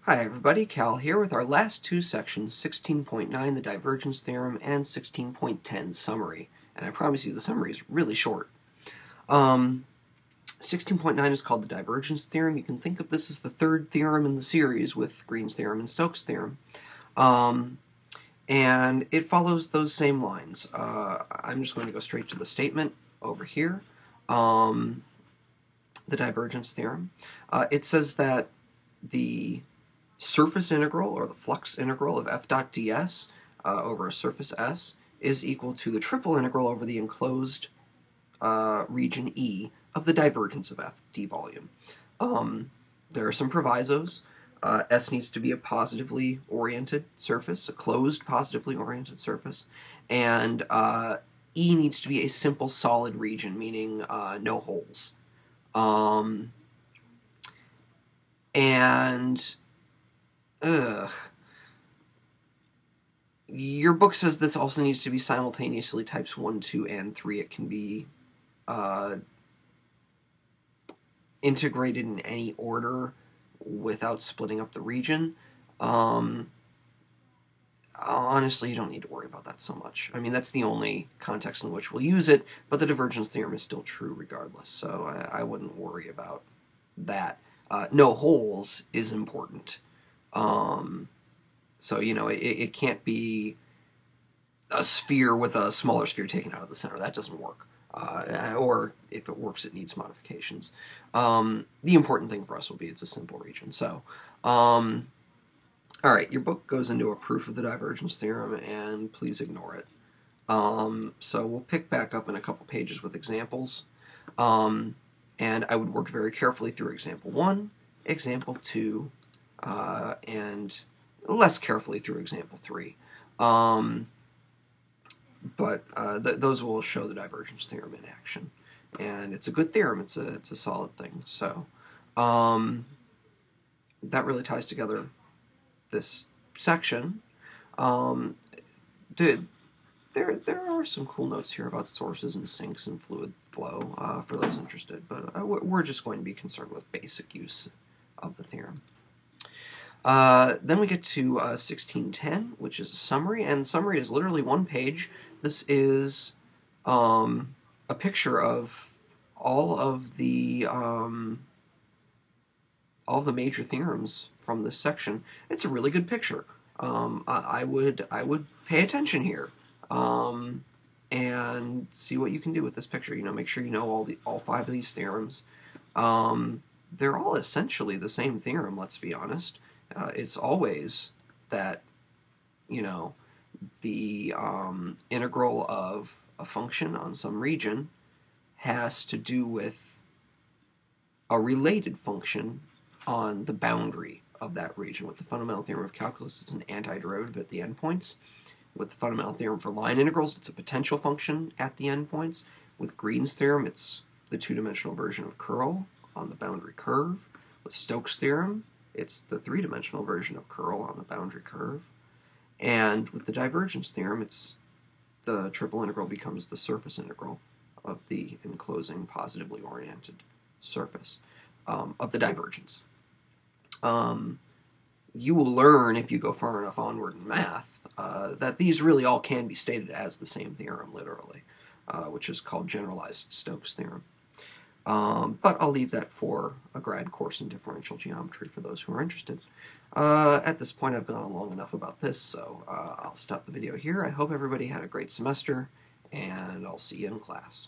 Hi everybody, Cal here with our last two sections, 16.9, the divergence theorem, and 16.10, summary. And I promise you the summary is really short. 16.9 is called the divergence theorem. You can think of this as the third theorem in the series with Green's theorem and Stokes' theorem. And it follows those same lines. I'm just going to go straight to the statement over here. The divergence theorem. It says that the surface integral, or the flux integral of f dot ds over a surface S is equal to the triple integral over the enclosed region E of the divergence of f d volume. There are some provisos. S needs to be a positively oriented surface, a closed positively oriented surface, and E needs to be a simple solid region, meaning no holes. Your book says this also needs to be simultaneously types 1, 2, and 3. It can be integrated in any order without splitting up the region. Honestly, you don't need to worry about that so much. I mean, that's the only context in which we'll use it, but the divergence theorem is still true regardless, so I wouldn't worry about that. No holes is important. So, you know, it can't be a sphere with a smaller sphere taken out of the center. That doesn't work. Or if it works, it needs modifications. The important thing for us will be it's a simple region. So, all right, your book goes into a proof of the divergence theorem, and please ignore it. So we'll pick back up in a couple pages with examples. And I would work very carefully through example 1, example 2, and less carefully through example 3. But those will show the divergence theorem in action. And it's a good theorem. It's a solid thing. So that really ties together this section. There are some cool notes here about sources and sinks and fluid flow for those interested, but we're just going to be concerned with basic use of the theorem. Then we get to 1610, which is a summary, and summary is literally one page. This is a picture of all of the major theorems from this section. It's a really good picture. I would pay attention here and see what you can do with this picture. You know, make sure you know all 5 of these theorems. They're all essentially the same theorem. Let's be honest. It's always that, you know, the integral of a function on some region has to do with a related function on the boundary of that region. With the fundamental theorem of calculus, it's an antiderivative at the endpoints. With the fundamental theorem for line integrals, it's a potential function at the endpoints. With Green's theorem, it's the two-dimensional version of curl on the boundary curve. With Stokes' theorem, it's the three-dimensional version of curl on the boundary curve. And with the divergence theorem, it's the triple integral becomes the surface integral of the enclosing positively oriented surface of the divergence. You will learn, if you go far enough onward in math, that these really all can be stated as the same theorem, literally, which is called generalized Stokes' theorem. But I'll leave that for a grad course in differential geometry for those who are interested. At this point, I've gone on long enough about this, so I'll stop the video here. I hope everybody had a great semester, and I'll see you in class.